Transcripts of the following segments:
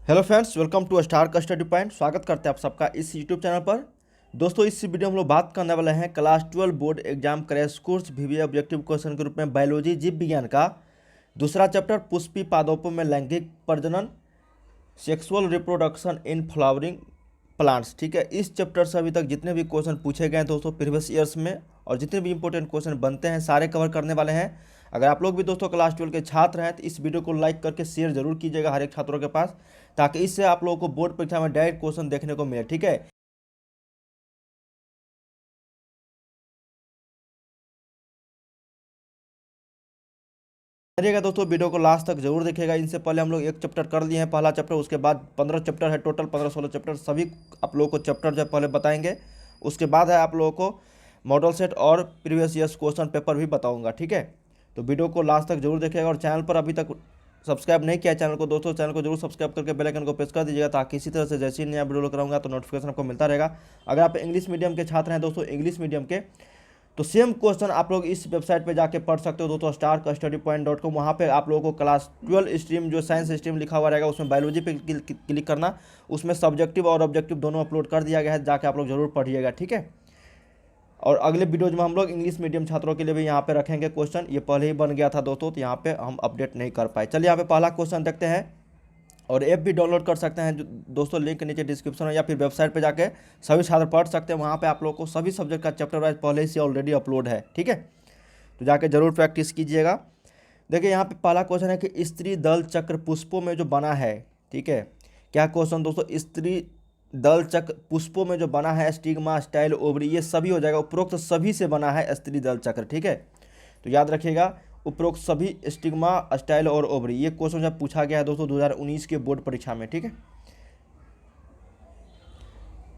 Hello friends, welcome to star का study point. स्वागत करते हैं आप सबका इस यूट्यूब चैनल पर। दोस्तों, इस वीडियो में हम लोग बात करने वाले हैं class 12 board exam crash course वीवीए objective question के रूप में बायोलॉजी जीव विज्ञान का दूसरा चैप्टर पुष्पी पादपों में लैंगिक प्रजनन, sexual reproduction in flowering plants. ठीक है, इस चैप्टर से अभी तक जितने भी क्वेश्चन पूछे गए हैं दोस्तों प्रीवियस ईयर्स में और जितने भी इंपॉर्टेंट क्वेश्चन बनते हैं सारे कवर करने वाले हैं। अगर आप लोग भी दोस्तों क्लास 12 के छात्र हैं तो इस वीडियो को लाइक करके शेयर जरूर कीजिएगा हर एक छात्रों के पास, ताकि इससे आप लोगों को बोर्ड परीक्षा में डायरेक्ट क्वेश्चन देखने को मिले। ठीक है, करिएगा दोस्तों, वीडियो को लास्ट तक जरूर देखिएगा। इनसे पहले हम लोग एक चैप्टर कर लिए हैं, पहला चैप्टर, उसके बाद 15 चैप्टर है टोटल, 15-16 चैप्टर सभी आप लोगों को चैप्टर जो पहले बताएंगे। उसके बाद है आप लोगों को मॉडल सेट और प्रीवियस ईयर्स क्वेश्चन पेपर भी बताऊंगा। ठीक है, तो वीडियो को लास्ट तक जरूर देखिएगा और चैनल पर अभी तक सब्सक्राइब नहीं किया चैनल को दोस्तों, चैनल को जरूर सब्सक्राइब करके बेल आइकन को प्रेस कर दीजिएगा, ताकि इसी तरह से जैसे ही नया वीडियो कराऊंगा तो नोटिफिकेशन आपको मिलता रहेगा। अगर आप इंग्लिश मीडियम के छात्र हैं दोस्तों, इंग्लिश मीडियम के, तो सेम क्वेश्चन आप लोग इस वेबसाइट पे जाके पढ़ सकते हो दोस्तों, starkastudypoint.com। वहाँ पे आप लोगों को क्लास 12 स्ट्रीम जो साइंस स्ट्रीम लिखा हुआ रहेगा उसमें बायोलॉजी पे क्लिक करना, उसमें सब्जेक्टिव और ऑब्जेक्टिव दोनों अपलोड कर दिया गया है, जाके आप लोग जरूर पढ़िएगा। ठीक है, और अगले वीडियोज में हम लोग इंग्लिश मीडियम छात्रों के लिए भी यहाँ पे रखेंगे क्वेश्चन। ये पहले ही बन गया था दोस्तों, तो यहाँ पे हम अपडेट नहीं कर पाए। चलिए यहाँ पे पहला क्वेश्चन देखते हैं, और ऐप भी डाउनलोड कर सकते हैं दोस्तों, लिंक नीचे डिस्क्रिप्शन है, या फिर वेबसाइट पे जाके सभी छात्र पढ़ सकते हैं। वहाँ पे आप लोगों को सभी सब्जेक्ट का चैप्टर वाइज पहले से ऑलरेडी अपलोड है। ठीक है, तो जाके जरूर प्रैक्टिस कीजिएगा। देखिए यहाँ पे पहला क्वेश्चन है कि स्त्री दल चक्र पुष्पों में जो बना है, ठीक है, क्या क्वेश्चन दोस्तों, स्त्री दल चक्र पुष्पों में जो बना है, स्टिग्मा, स्टाइल, ओवरी, ये सभी हो जाएगा, उपरोक्त सभी से बना है स्त्री दल चक्र। ठीक है, तो याद रखिएगा, उपरोक्त सभी, स्टिग्मा, स्टाइल और ओवरी, ये क्वेश्चन जब पूछा गया है दोस्तों 2019 के बोर्ड परीक्षा में। ठीक है,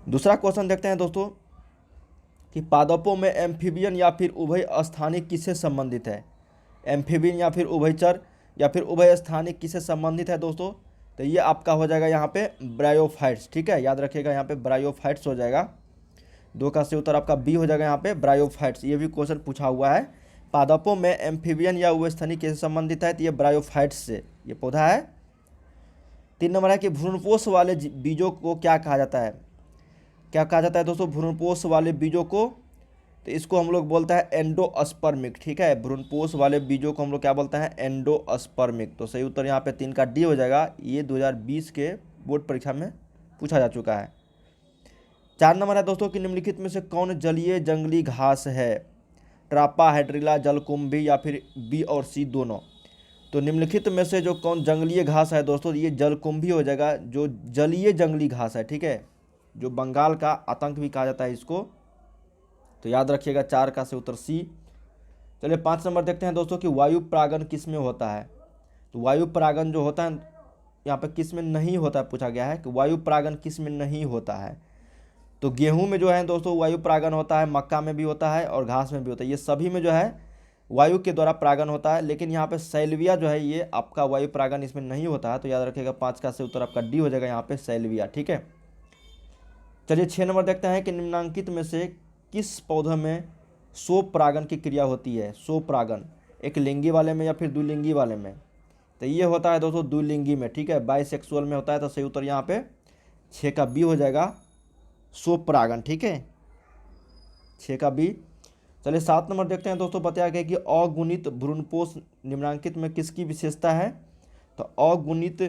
दूसरा क्वेश्चन देखते हैं दोस्तों कि पादपों में एम्फीबियन या फिर उभय स्थानिक किससे संबंधित है। एम्फीबियन या फिर उभयचर या फिर उभय स्थानिक किससे संबंधित है दोस्तों, तो ये आपका हो जाएगा यहाँ पे ब्रायोफाइट्स। ठीक है, याद रखिएगा यहाँ पे ब्रायोफाइट्स हो जाएगा, दो का से उत्तर आपका बी हो जाएगा यहाँ पे ब्रायोफाइट्स। ये भी क्वेश्चन पूछा हुआ है, पादपों में एम्फीबियन या उभयस्थानिक किससे संबंधित है, तो ये ब्रायोफाइट्स से ये पौधा है। 3 नंबर है कि भ्रूणपोष वाले बीजों को क्या कहा जाता है। क्या कहा जाता है दोस्तों भ्रूणपोष वाले बीजों को, तो इसको हम लोग बोलता है एंडोस्पर्मिक। ठीक है, भ्रूणपोष वाले बीजों को हम लोग क्या बोलते हैं, एंडोस्पर्मिक। तो सही उत्तर यहाँ पे 3 का डी हो जाएगा। ये 2020 के बोर्ड परीक्षा में पूछा जा चुका है। 4 नंबर है दोस्तों कि निम्नलिखित में से कौन जलीय जंगली घास है, ट्रापा, हाइड्रिला, जलकुंभी या फिर बी और सी दोनों। तो निम्नलिखित में से जो कौन जंगली घास है दोस्तों, ये जलकुंभी हो जाएगा, जो जलीय जंगली घास है। ठीक है, जो बंगाल का आतंक भी कहा जाता है इसको, तो याद रखिएगा 4 का से उत्तर सी। चलिए 5 नंबर देखते हैं दोस्तों कि वायु परागन किस में होता है। तो वायु परागन जो होता है यहाँ पे किस में नहीं होता है, पूछा गया है कि वायु परागन किस में नहीं होता है। तो गेहूं में जो है दोस्तों वायु परागन होता है, मक्का में भी होता है और घास में भी होता है, ये सभी में जो है वायु के द्वारा परागन होता है। लेकिन यहाँ पे सैलविया जो है ये आपका वायु परागन इसमें नहीं होता है, तो याद रखिएगा 5 का से उत्तर आपका डी हो जाएगा यहाँ पे सैलविया। ठीक है, चलिए 6 नंबर देखते हैं कि निम्नांकित में से किस पौधे में स्वपरागन की क्रिया होती है। स्वपरागन एक लिंगी वाले में या फिर द्विलिंगी वाले में, तो ये होता है दोस्तों द्विलिंगी में। ठीक है, बाइसेक्सुअल में होता है, तो सही उत्तर यहाँ पे 6 का बी हो जाएगा स्वपरागन। ठीक है, 6 का बी। चलिए 7 नंबर देखते हैं दोस्तों, बताया गया कि अगुणित भ्रूणपोष निम्नांकित में किसकी विशेषता है। तो अगुणित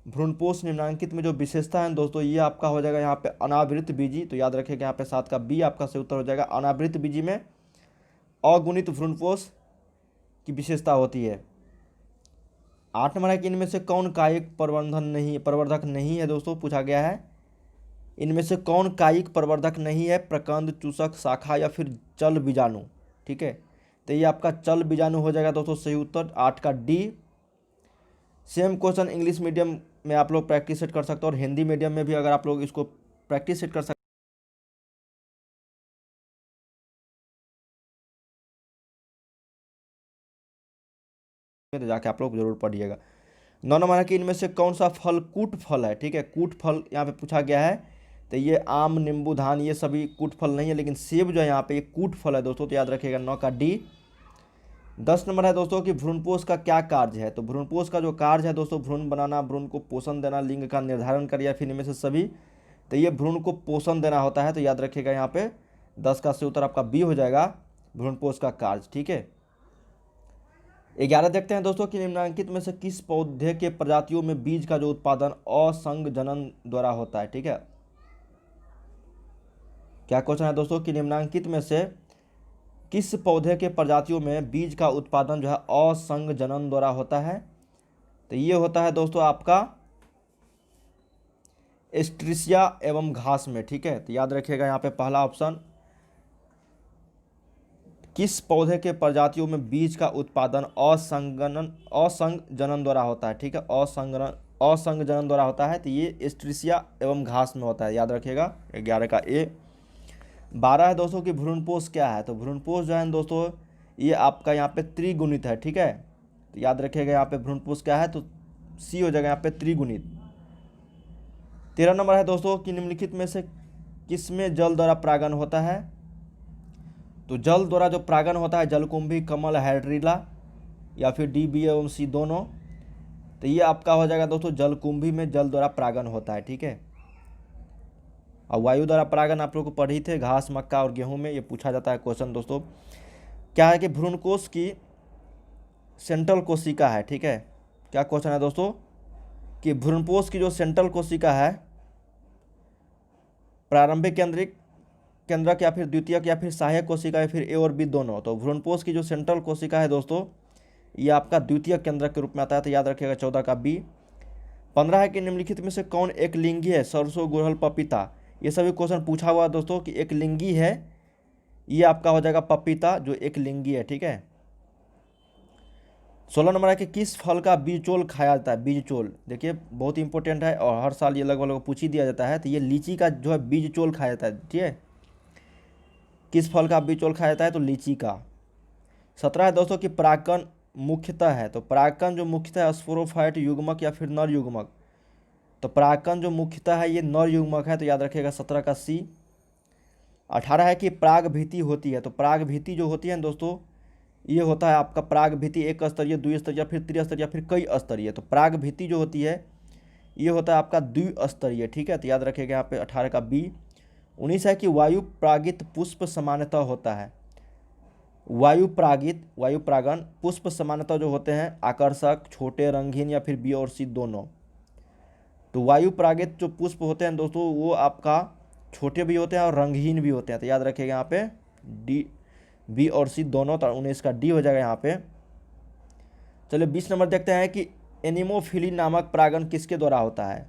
भ्रूणपोष निम्नांकित में जो विशेषता है दोस्तों, ये आपका हो जाएगा यहाँ पे अनावृत बीजी। तो याद रखिएगा यहाँ पे 7 का बी आपका सही उत्तर हो जाएगा, अनावृत बीजी में अगुणित भ्रूणपोष की विशेषता होती है। 8 नंबर है कि इनमें से कौन कायिक प्रवर्धक नहीं है दोस्तों, पूछा गया है। इनमें से कौन कायिक प्रवर्धक नहीं है, प्रकंद, चूसक, शाखा या फिर चल बीजाणु। ठीक है, तो ये आपका चल बीजाणु हो जाएगा दोस्तों सही उत्तर, 8 का D. Same question English medium में आप लोग प्रैक्टिस सेट कर सकते हो और हिंदी मीडियम में भी अगर आप लोग इसको प्रैक्टिस सेट कर सकते हैं, तो जाके आप लोग जरूर पढ़िएगा। 9 नंबर है कि इनमें से कौन सा फल कूट फल है। ठीक है, कूट फल यहाँ पे पूछा गया है, तो ये आम, नींबू, धान ये सभी कूट फल नहीं है, लेकिन सेब जो है यहाँ पे ये कूट फल है दोस्तों, तो याद रखिएगा 9 का डी। 10 नंबर है दोस्तों कि भ्रूणपोष का क्या कार्य है। तो भ्रूणपोष का जो कार्य है दोस्तों, भ्रूण बनाना, भ्रूण को पोषण देना, लिंग का निर्धारण कर या फिर इनमें से सभी। तो ये भ्रूण को पोषण देना होता है। तो याद रखिएगा यहाँ पे 10 का सही उत्तर आपका बी हो जाएगा, भ्रूणपोष का कार्य। ठीक है, 11 देखते हैं दोस्तों कि निम्नलिखित में से किस पौधे के प्रजातियों में बीज का जो उत्पादन असंगजनन द्वारा होता है। ठीक है, क्या क्वेश्चन है दोस्तों कि निम्नलिखित में से किस पौधे के प्रजातियों में बीज का उत्पादन जो है असंगजनन द्वारा होता है। तो ये होता है दोस्तों आपका एस्ट्रिसिया एवं घास में। ठीक है, तो याद रखिएगा यहाँ पे पहला ऑप्शन, किस पौधे के प्रजातियों में बीज का उत्पादन असंगजनन द्वारा होता है। ठीक है, असंगजनन द्वारा होता है। तो ये एस्ट्रिसिया एवं घास में होता है, याद रखिएगा। 11 का ए। 12 है दोस्तों कि भ्रूणपोष क्या है। तो भ्रूणपोष जो है दोस्तों ये आपका यहाँ पे त्रिगुणित है। ठीक है, तो याद रखिएगा यहाँ पे भ्रूणपोष क्या है, तो सी हो जाएगा यहाँ पे त्रिगुणित। 13 नंबर है दोस्तों कि निम्नलिखित में से किसमें जल द्वारा परागण होता है। तो जल द्वारा जो परागण होता है, जलकुंभी, कमल, हाइड्रिला या फिर डी, बी एवं सी दोनों। तो ये आपका हो जाएगा दोस्तों जलकुंभी में जल द्वारा परागण होता है। ठीक है, और वायु द्वारा परागण आप लोग को पढ़ी थे, घास, मक्का और गेहूं में। ये पूछा जाता है क्वेश्चन दोस्तों। क्या है कि भ्रूणकोश की सेंट्रल कोशिका है। ठीक है, क्या क्वेश्चन है दोस्तों कि भ्रूणपोष की जो सेंट्रल कोशिका है, प्रारंभिक केंद्रक या फिर द्वितीयक या फिर सहायक कोशिका या फिर ए और बी दोनों। तो भ्रूणपोष की जो सेंट्रल कोशिका है दोस्तों ये आपका द्वितीयक केंद्रक के रूप में आता है। तो याद रखिएगा 14 का बी। 15 है कि निम्नलिखित में से कौन एक लिंगी है। सरसों, गुड़हल, पपीता, ये सभी क्वेश्चन पूछा हुआ है दोस्तों कि एक लिंगी है। ये आपका हो जाएगा पपीता, जो एक लिंगी है। ठीक है, 16 नंबर है कि किस फल का बीजचोल खाया जाता है। बीजचोल देखिए बहुत इंपॉर्टेंट है और हर साल ये लगभग पूछ ही दिया जाता है। तो ये लीची का जो है बीजचोल खाया जाता है। ठीक है, किस फल का बीजचोल खाया जाता है, तो लीची का। 17 है दोस्तों कि परागकण मुख्यतः है। तो परागकण जो मुख्यतः है स्पोरोफाइट युग्मक या फिर नर युग्मक। तो परागकण जो मुख्यतः है ये नर युग्मक है। तो याद रखिएगा 17 का सी। 18 है कि पराग भीति होती है। तो पराग भीति जो होती है दोस्तों ये होता है आपका पराग भीति एक स्तरीय, द्विस्तरीय, फिर त्रिस्तरीय, फिर कई स्तरीय। तो पराग भीति जो होती है ये होता है आपका द्विस्तरीय। ठीक है, तो याद रखिएगा यहाँ पे 18 का बी। 19 है कि वायु परागित पुष्प सामान्यतः होता है। वायु परागण पुष्प सामान्यतः जो होते हैं आकर्षक, छोटे, रंगीन या फिर बी और सी दोनों। तो वायु परागित जो पुष्प होते हैं दोस्तों वो आपका छोटे भी होते हैं और रंगहीन भी होते हैं। तो याद रखिएगा यहाँ पे डी, बी और सी दोनों। तो 19 का डी हो जाएगा यहाँ पे। चलिए 20 नंबर देखते हैं कि एनिमोफिली नामक परागण किसके द्वारा होता है।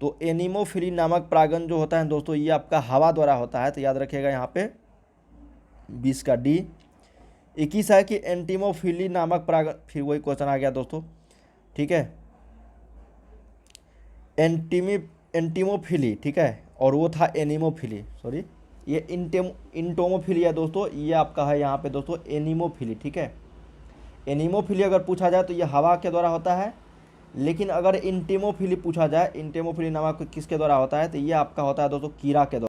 तो एनिमोफिली नामक परागण जो होता है दोस्तों ये आपका हवा द्वारा होता है। तो याद रखिएगा यहाँ पे 20 का डी। 21 है कि एंटीमोफिली नामक परागण, फिर वही क्वेश्चन आ गया दोस्तों। ठीक है, एंटीमोफिली, ठीक है, और वो था एनिमोफिली, सॉरी ये इंटोमोफिली है दोस्तों, ये आपका है यहाँ पे दोस्तों एनिमोफिली। ठीक है, एनिमोफिली अगर पूछा जाए तो ये हवा के द्वारा होता है। लेकिन अगर इंटेमोफिली पूछा जाए, इंटेमोफिली नामक किसके द्वारा होता है, तो ये आपका होता है दोस्तों कीड़ा के द्वारा।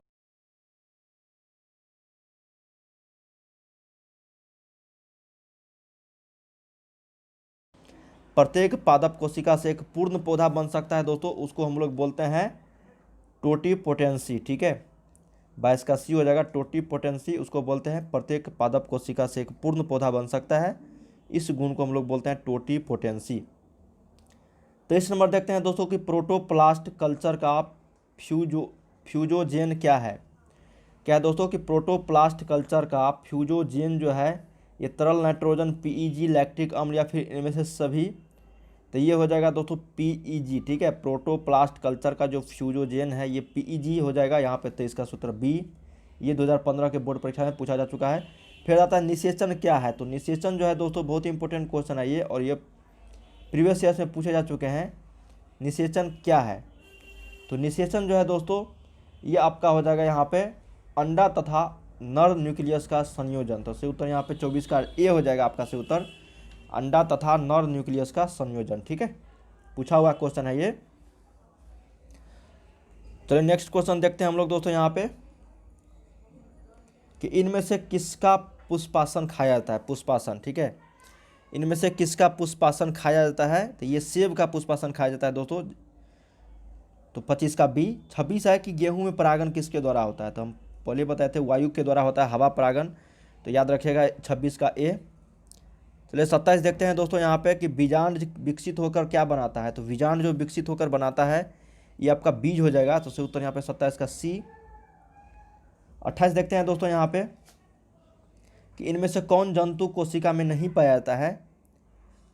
प्रत्येक पादप कोशिका से एक पूर्ण पौधा बन सकता है दोस्तों, उसको हम लोग बोलते हैं टोटीपोटेंसी। ठीक है, 22 का सी हो जाएगा टोटीपोटेंसी, उसको बोलते हैं प्रत्येक पादप कोशिका से एक पूर्ण पौधा बन सकता है। इस गुण को हम लोग बोलते हैं टोटीपोटेंसी। 23 नंबर देखते हैं दोस्तों कि प्रोटोप्लास्ट कल्चर का फ्यूजोजेन क्या है। क्या है दोस्तों कि प्रोटोप्लास्ट कल्चर का फ्यूजोजेन जो है ये तरल नाइट्रोजन, पीईजी, लैक्टिक अम्ल या फिर इनमें से सभी। तो ये हो जाएगा दोस्तों पीईजी। ठीक है, प्रोटोप्लास्ट कल्चर का जो फ्यूजोजेन है ये पीईजी हो जाएगा यहाँ पे। तो इसका सूत्र बी। ये 2015 के बोर्ड परीक्षा में पूछा जा चुका है। फिर आता है निषेचन क्या है। तो निषेचन जो है दोस्तों बहुत ही इंपॉर्टेंट क्वेश्चन है ये, और ये प्रीवियस ईयर्स में पूछे जा चुके हैं। निषेचन क्या है, तो निषेचन जो है दोस्तों ये आपका हो जाएगा यहाँ पे अंडा तथा नर न्यूक्लियस का संयोजन। तो सही उत्तर यहाँ पे 24 का ए हो जाएगा आपका सही उत्तर, अंडा तथा नर न्यूक्लियस का संयोजन। ठीक है, पूछा हुआ क्वेश्चन है ये। चलिए नेक्स्ट क्वेश्चन देखते हैं हम लोग दोस्तों यहाँ पे कि इनमें से किसका पुष्पासन खाया जाता है। पुष्पासन, ठीक है, इनमें से किसका पुष्पासन खाया जाता है? तो ये सेब का पुष्पासन खाया जाता है दोस्तों। तो 25 का बी। 26 है कि गेहूं में परागण किसके द्वारा होता है? तो हम पहले बताए थे वायु के द्वारा होता है, हवा परागण। तो याद रखिएगा 26 का ए। चलिए 27 देखते हैं दोस्तों यहाँ पे कि बीजांड विकसित होकर क्या बनाता है? तो बीजांड जो विकसित होकर बनाता है ये आपका बीज हो जाएगा। तो सही उत्तर यहाँ पे 27 का सी। 28 देखते हैं दोस्तों यहाँ पे कि इनमें से कौन जंतु कोशिका में नहीं पाया जाता है?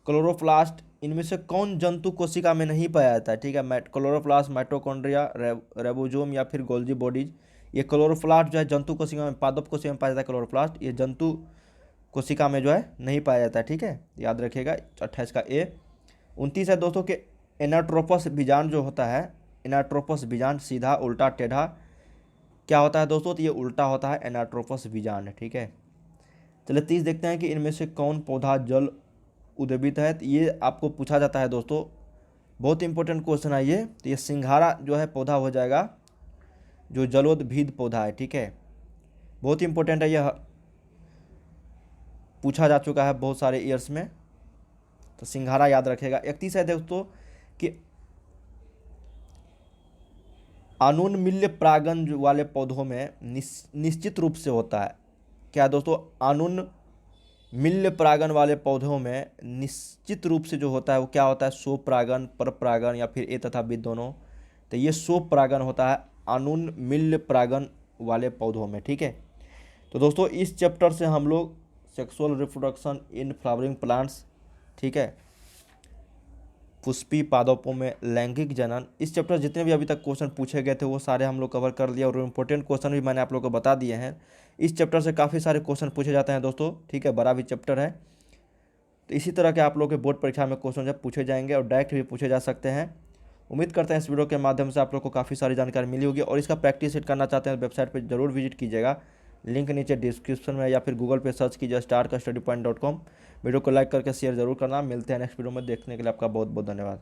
क्लोरोप्लास्ट। इनमें से कौन जंतु कोशिका में नहीं पाया जाता है? ठीक है, क्लोरोप्लास्ट, माइटोकॉन्ड्रिया, रेबोजोम या फिर गोल्जी बॉडीज। ये क्लोरोप्लास्ट जो है जंतु कोशिका में, पादप कोशिका में पाया जाता है क्लोरोप्लास्ट। ये जंतु कोशिका में जो है नहीं पाया जाता है। ठीक है, याद रखिएगा 28 का ए। 29 है दोस्तों के एनाट्रोपस बीजांड जो होता है, एनाट्रोपस बीजांड सीधा, उल्टा, टेढ़ा क्या होता है दोस्तों? तो ये उल्टा होता है एनाट्रोपस बीजांड। ठीक है, चलिए 30 देखते हैं कि इनमें से कौन पौधा जल उद्भिद है? तो ये आपको पूछा जाता है दोस्तों, बहुत इंपॉर्टेंट क्वेश्चन है ये। तो ये सिंघाड़ा जो है पौधा हो जाएगा जो जलोद्भिद पौधा है। ठीक है, बहुत इंपॉर्टेंट है, यह पूछा जा चुका है बहुत सारे ईयर्स में। तो सिंघाड़ा याद रखेगा। 31 है दोस्तों कि अनुन्मिल्य परागण वाले पौधों में निश्चित रूप से होता है क्या दोस्तों? अनुन्मिल्य परागण वाले पौधों में निश्चित रूप से जो होता है वो क्या होता है? स्वपरागण, परपरागण या फिर ए तथा बी दोनों। तो ये स्वपरागण होता है अनुन्मिल्य परागण वाले पौधों में। ठीक है, तो दोस्तों इस चैप्टर से हम लोग sexual reproduction in flowering plants, ठीक है, पुष्पी पादपों में लैंगिक जनन, इस चैप्टर जितने भी अभी तक क्वेश्चन पूछे गए थे वो सारे हम लोग कवर कर लिए और इम्पोर्टेंट क्वेश्चन भी मैंने आप लोग को बता दिए हैं। इस चैप्टर से काफ़ी सारे क्वेश्चन पूछे जाते हैं दोस्तों। ठीक है, बड़ा भी चैप्टर है। तो इसी तरह के आप लोग के बोर्ड परीक्षा में क्वेश्चन जब पूछे जाएंगे और डायरेक्ट भी पूछे जा सकते हैं। उम्मीद करते हैं इस वीडियो के माध्यम से आप लोग को काफ़ी सारी जानकारी मिली होगी। और इसका प्रैक्टिस सेट करना चाहते हैं वेबसाइट पर जरूर विजिट कीजिएगा, लिंक नीचे डिस्क्रिप्शन में या फिर गूगल पे सर्च कीजिए starkastudypoint.com। वीडियो को लाइक करके शेयर जरूर करना। मिलते हैं नेक्स्ट वीडियो में, देखने के लिए आपका बहुत बहुत धन्यवाद।